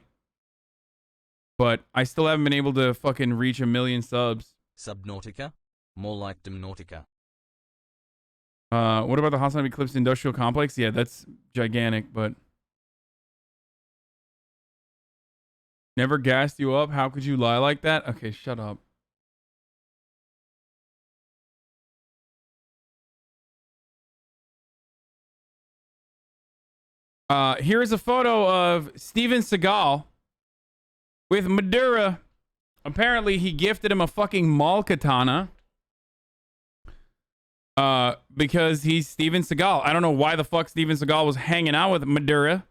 But I still haven't been able to fucking reach 1 million subs. Subnautica? More like Domnautica. What about the Hasanabi Clips Industrial Complex? Yeah, that's gigantic, but... Never gassed you up? How could you lie like that? Okay, shut up. Here is a photo of Steven Seagal with Madura. Apparently, he gifted him a fucking mall katana. Because he's Steven Seagal. I don't know why the fuck Steven Seagal was hanging out with Madura.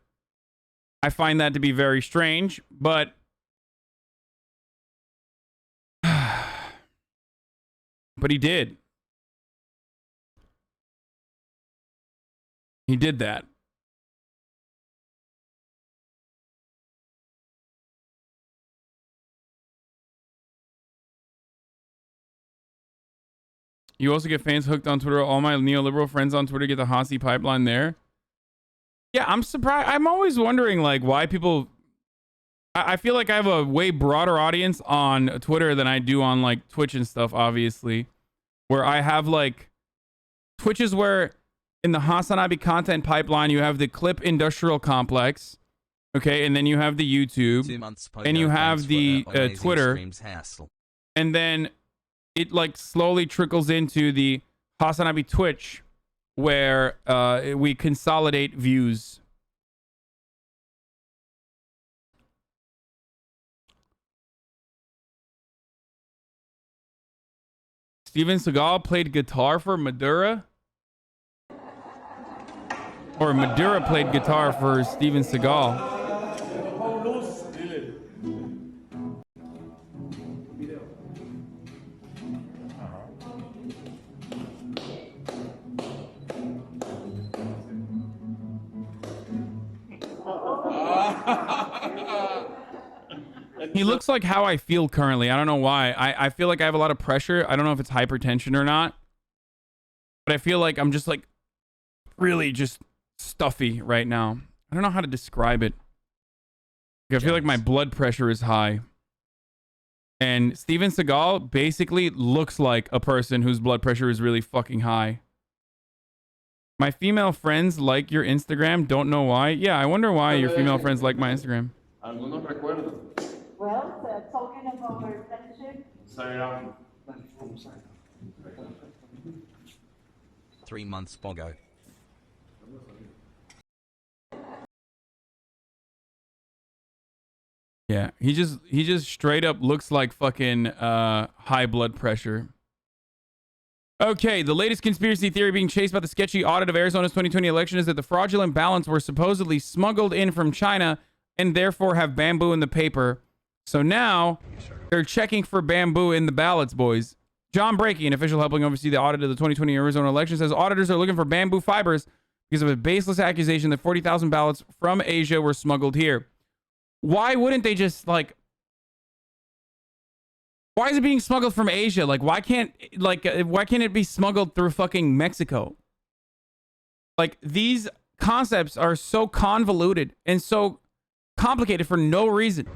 I find that to be very strange, but he did. He did that. You also get fans hooked on Twitter. All my neoliberal friends on Twitter get the Hasi pipeline there. Yeah, I'm surprised. I'm always wondering, like, why people... I feel like I have a way broader audience on Twitter than I do on, like, Twitch and stuff, obviously. Where I have, like... Twitch is where, in the Hasanabi content pipeline, you have the Clip Industrial Complex. Okay, and then you have the YouTube. 2 months and you have the Twitter. And then it, like, slowly trickles into the Hasanabi Twitch, where we consolidate views. Steven Seagal played guitar for Madura? Or Madura played guitar for Steven Seagal? He looks like how I feel currently. I don't know why. I feel like I have a lot of pressure. I don't know if it's hypertension or not. But I feel like I'm just like really just stuffy right now. I don't know how to describe it. I feel like my blood pressure is high. And Steven Seagal basically looks like a person whose blood pressure is really fucking high. My female friends like your Instagram. Don't know why. Yeah, I wonder why your female friends like my Instagram. Well, talking about our friendship. 3 months Bogo. Yeah, he just straight up looks like fucking high blood pressure. Okay, the latest conspiracy theory being chased by the sketchy audit of Arizona's 2020 election is that the fraudulent ballots were supposedly smuggled in from China and therefore have bamboo in the paper. So now they're checking for bamboo in the ballots, boys. John Breaky, an official helping oversee the audit of the 2020 Arizona election, says auditors are looking for bamboo fibers because of a baseless accusation that 40,000 ballots from Asia were smuggled here. Why wouldn't they just, like... Why is it being smuggled from Asia? Like, why can't it be smuggled through fucking Mexico? Like, these concepts are so convoluted and so complicated for no reason.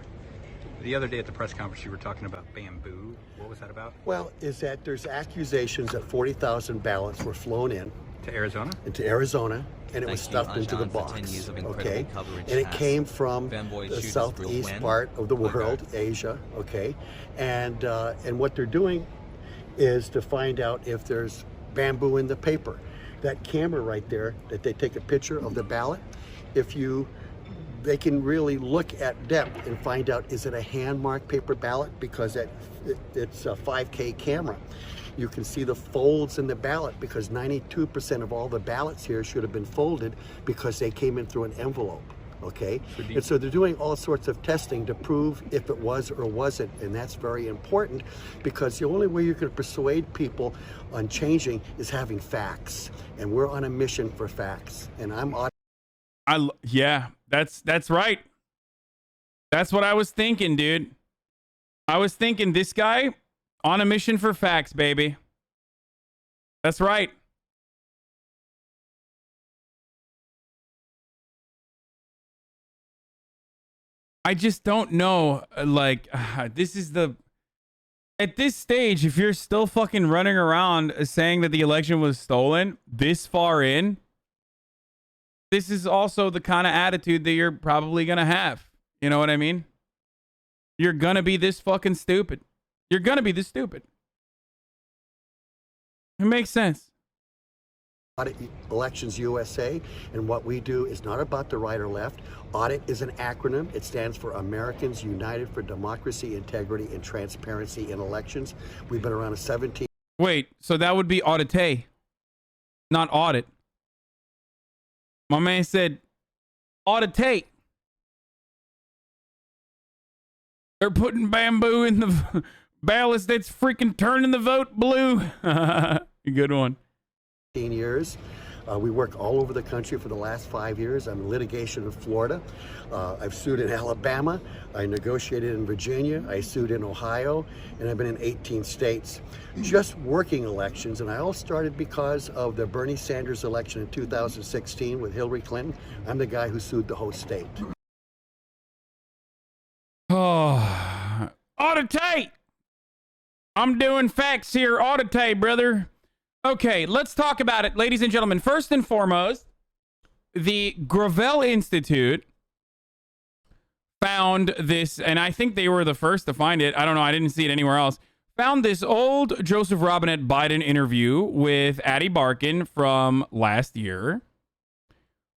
The other day at the press conference, you were talking about bamboo. What was that about? Well, is that there's accusations that 40,000 ballots were flown in. To Arizona? Into Arizona, and it was stuffed into the box. Okay? And it came from the southeast part of the world, Asia, okay? And what they're doing is to find out if there's bamboo in the paper. That camera right there, that they take a picture of the ballot, they can really look at depth and find out, is it a hand-marked paper ballot? Because it's a 5K camera. You can see the folds in the ballot because 92% of all the ballots here should have been folded because they came in through an envelope. Okay, and so they're doing all sorts of testing to prove if it was or wasn't, and that's very important because the only way you can persuade people on changing is having facts, and we're on a mission for facts. And yeah, that's right. That's what I was thinking, dude. I was thinking this guy on a mission for facts, baby. That's right. I just don't know, like, this is the... At this stage, if you're still fucking running around saying that the election was stolen this far in, this is also the kind of attitude that you're probably going to have. You know what I mean? You're going to be this fucking stupid. You're going to be this stupid. It makes sense. Audit Elections USA, and what we do is not about the right or left. Audit is an acronym. It stands for Americans United for Democracy, Integrity, and Transparency in Elections. We've been around 17. Wait, so that would be audite, not audit. My man said audite. They're putting bamboo in the ballast that's freaking turning the vote blue. Good one. Years. We work all over the country for the last 5 years. I'm in litigation in Florida. I've sued in Alabama. I negotiated in Virginia. I sued in Ohio. And I've been in 18 states just working elections. And I all started because of the Bernie Sanders election in 2016 with Hillary Clinton. I'm the guy who sued the whole state. Oh, audite. I'm doing facts here. Audite, brother. Okay, let's talk about it, ladies and gentlemen. First and foremost, the Gravel Institute found this, and I think they were the first to find it. I don't know. I didn't see it anywhere else. Found this old Joseph Robinette Biden interview with Addie Barkin from last year,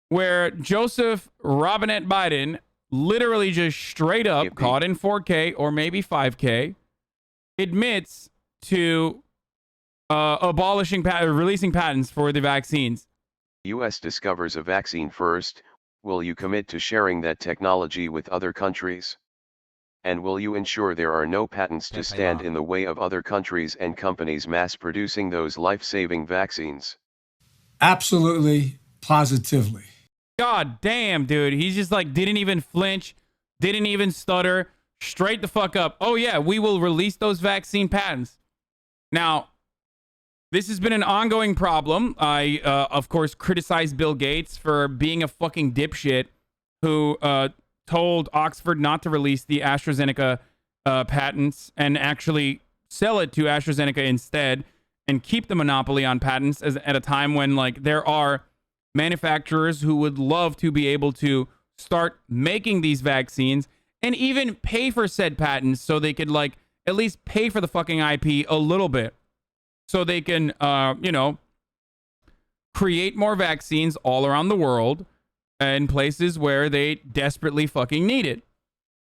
where Joseph Robinette Biden literally just straight up, caught in 4K or maybe 5K, admits to releasing patents for the vaccines. U.S. discovers a vaccine first. Will you commit to sharing that technology with other countries? And will you ensure there are no patents to stand in the way of other countries and companies mass producing those life-saving vaccines? Absolutely, positively. God damn, dude. He's just like, didn't even flinch, didn't even stutter, straight the fuck up. Oh yeah, we will release those vaccine patents. Now, this has been an ongoing problem. I, of course, criticized Bill Gates for being a fucking dipshit who told Oxford not to release the AstraZeneca patents and actually sell it to AstraZeneca instead and keep the monopoly on patents at a time when, like, there are manufacturers who would love to be able to start making these vaccines and even pay for said patents so they could, like, at least pay for the fucking IP a little bit. So they can, create more vaccines all around the world in places where they desperately fucking need it.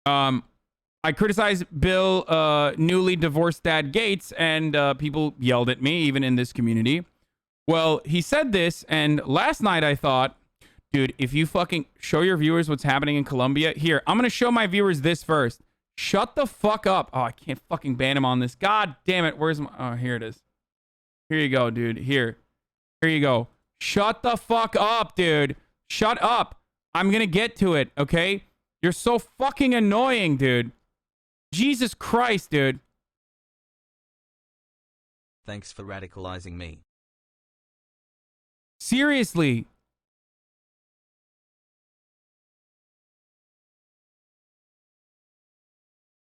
I criticized Bill, newly divorced dad Gates, and people yelled at me, even in this community. Well, he said this, and last night I thought, dude, if you fucking show your viewers what's happening in Colombia, here, I'm going to show my viewers this first. Shut the fuck up. Oh, I can't fucking ban him on this. God damn it. Where's my... Oh, here it is. Here you go, dude. Here you go. Shut the fuck up, dude. Shut up. I'm gonna get to it, okay? You're so fucking annoying, dude. Jesus Christ, dude. Thanks for radicalizing me. Seriously.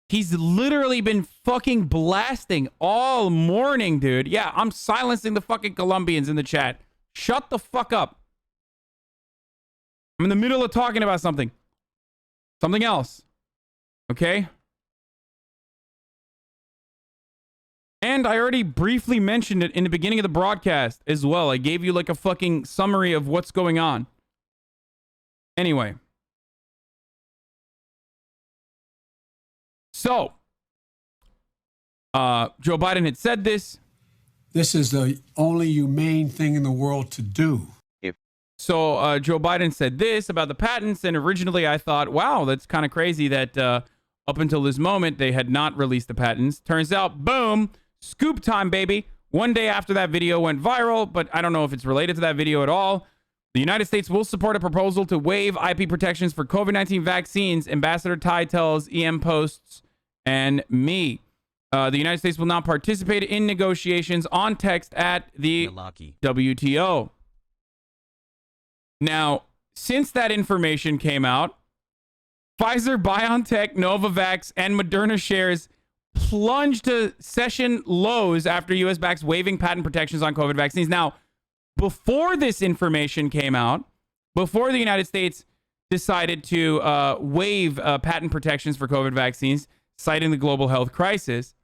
He's literally been fucking blasting all morning, dude. Yeah, I'm silencing the fucking Colombians in the chat. Shut the fuck up. I'm in the middle of talking about something. Something else. Okay? And I already briefly mentioned it in the beginning of the broadcast as well. I gave you like a fucking summary of what's going on. Anyway. So, Joe Biden had said this. This is the only humane thing in the world to do. So Joe Biden said this about the patents, and originally I thought, wow, that's kind of crazy that up until this moment they had not released the patents. Turns out, boom, scoop time, baby. One day after that video went viral, but I don't know if it's related to that video at all. The United States will support a proposal to waive IP protections for COVID-19 vaccines, Ambassador Tai tells EM Posts and me. The United States will not participate in negotiations on text at the WTO. Now, since that information came out, Pfizer, BioNTech, Novavax, and Moderna shares plunged to session lows after U.S. backs waiving patent protections on COVID vaccines. Now, before this information came out, before the United States decided to waive patent protections for COVID vaccines, citing the global health crisis,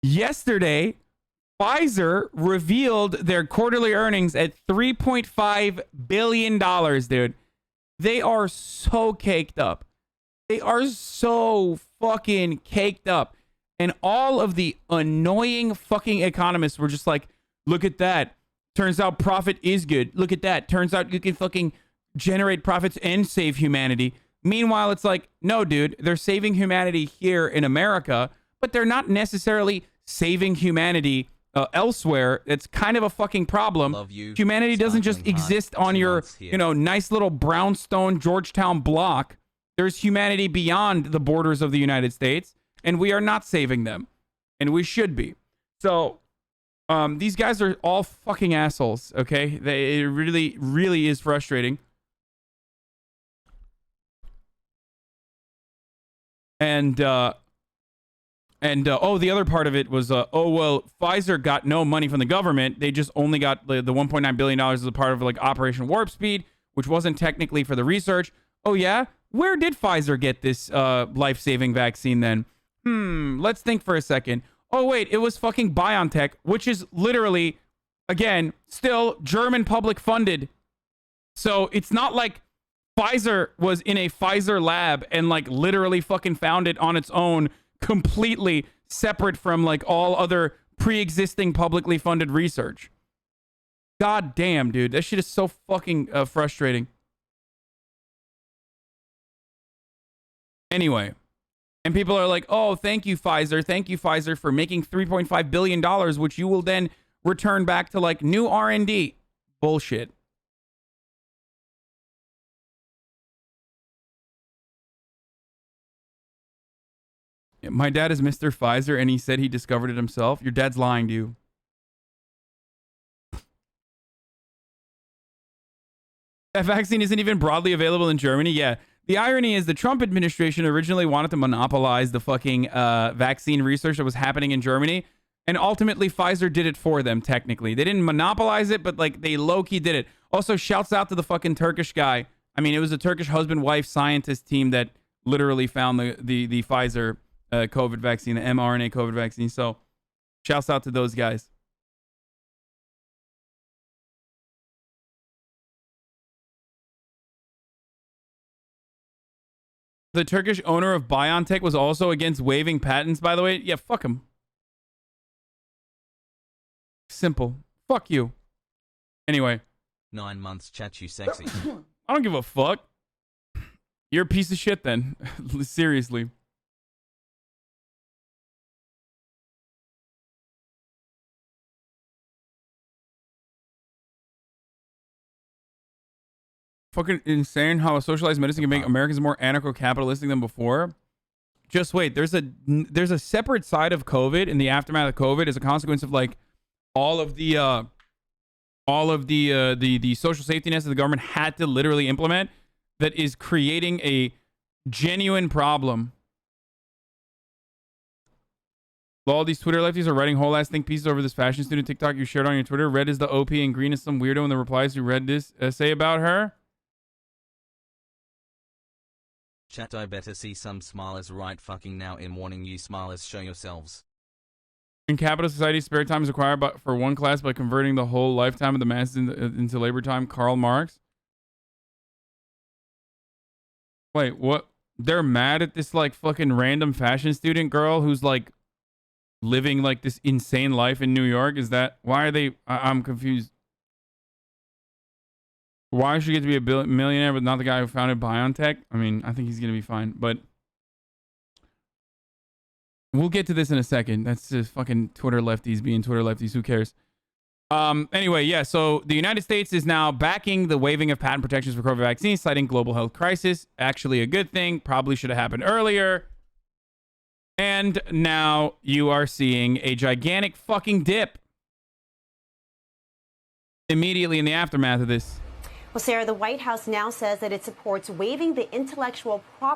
yesterday, Pfizer revealed their quarterly earnings at $3.5 billion, dude. They are so caked up. They are so fucking caked up. And all of the annoying fucking economists were just like, look at that. Turns out profit is good. Look at that. Turns out you can fucking generate profits and save humanity. Meanwhile, it's like, no, dude, they're saving humanity here in America, but they're not necessarily saving humanity elsewhere. It's kind of a fucking problem. Humanity doesn't just exist on your, nice little brownstone Georgetown block. There's humanity beyond the borders of the United States, and we are not saving them, and we should be. So these guys are all fucking assholes, okay? It really, really is frustrating. And the other part of it was, Pfizer got no money from the government. They just only got the $1.9 billion as a part of like Operation Warp Speed, which wasn't technically for the research. Oh, yeah? Where did Pfizer get this life-saving vaccine then? Let's think for a second. Oh, wait, it was fucking BioNTech, which is literally, again, still German public funded. So it's not like Pfizer was in a Pfizer lab and like literally fucking found it on its own, completely separate from like all other pre-existing publicly funded research. God damn, dude. That shit is so fucking frustrating. Anyway, and people are like, oh, thank you, Pfizer, for making $3.5 billion, which you will then return back to like new R&D. Bullshit. My dad is Mr. Pfizer, and he said he discovered it himself. Your dad's lying to you. That vaccine isn't even broadly available in Germany. Yeah. The irony is the Trump administration originally wanted to monopolize the fucking vaccine research that was happening in Germany. And ultimately, Pfizer did it for them, technically. They didn't monopolize it, but like they low-key did it. Also, shouts out to the fucking Turkish guy. I mean, it was a Turkish husband-wife scientist team that literally found the Pfizer COVID vaccine, the mRNA COVID vaccine. So, shouts out to those guys. The Turkish owner of BioNTech was also against waiving patents, by the way. Yeah, fuck him. Simple. Fuck you. Anyway. 9 months, chat you sexy. I don't give a fuck. You're a piece of shit then. Seriously. Fucking insane how a socialized medicine can make Americans more anarcho-capitalistic than before. Just wait, there's a separate side of COVID in the aftermath of COVID as a consequence of like all of the social safety nets that the government had to literally implement that is creating a genuine problem. All these Twitter lefties are writing whole ass think pieces over this fashion student TikTok you shared on your Twitter. Red is the OP and green is some weirdo in the replies who read this essay about her. Chat, I better see some smilers right fucking now. In warning you smilers, show yourselves. In capitalist society, spare time is acquired for one class by converting the whole lifetime of the masses into labor time. Karl Marx. Wait, what? They're mad at this like fucking random fashion student girl who's like living like this insane life in New York? Is that why are they? I'm confused. Why should he get to be a millionaire, but not the guy who founded BioNTech? I mean, I think he's going to be fine, but we'll get to this in a second. That's just fucking Twitter lefties being Twitter lefties. Who cares? Anyway, yeah, so the United States is now backing the waiving of patent protections for COVID vaccines, citing global health crisis. Actually a good thing. Probably should have happened earlier. And now you are seeing a gigantic fucking dip immediately in the aftermath of this. Well, Sarah, the White House now says that it supports waiving the intellectual property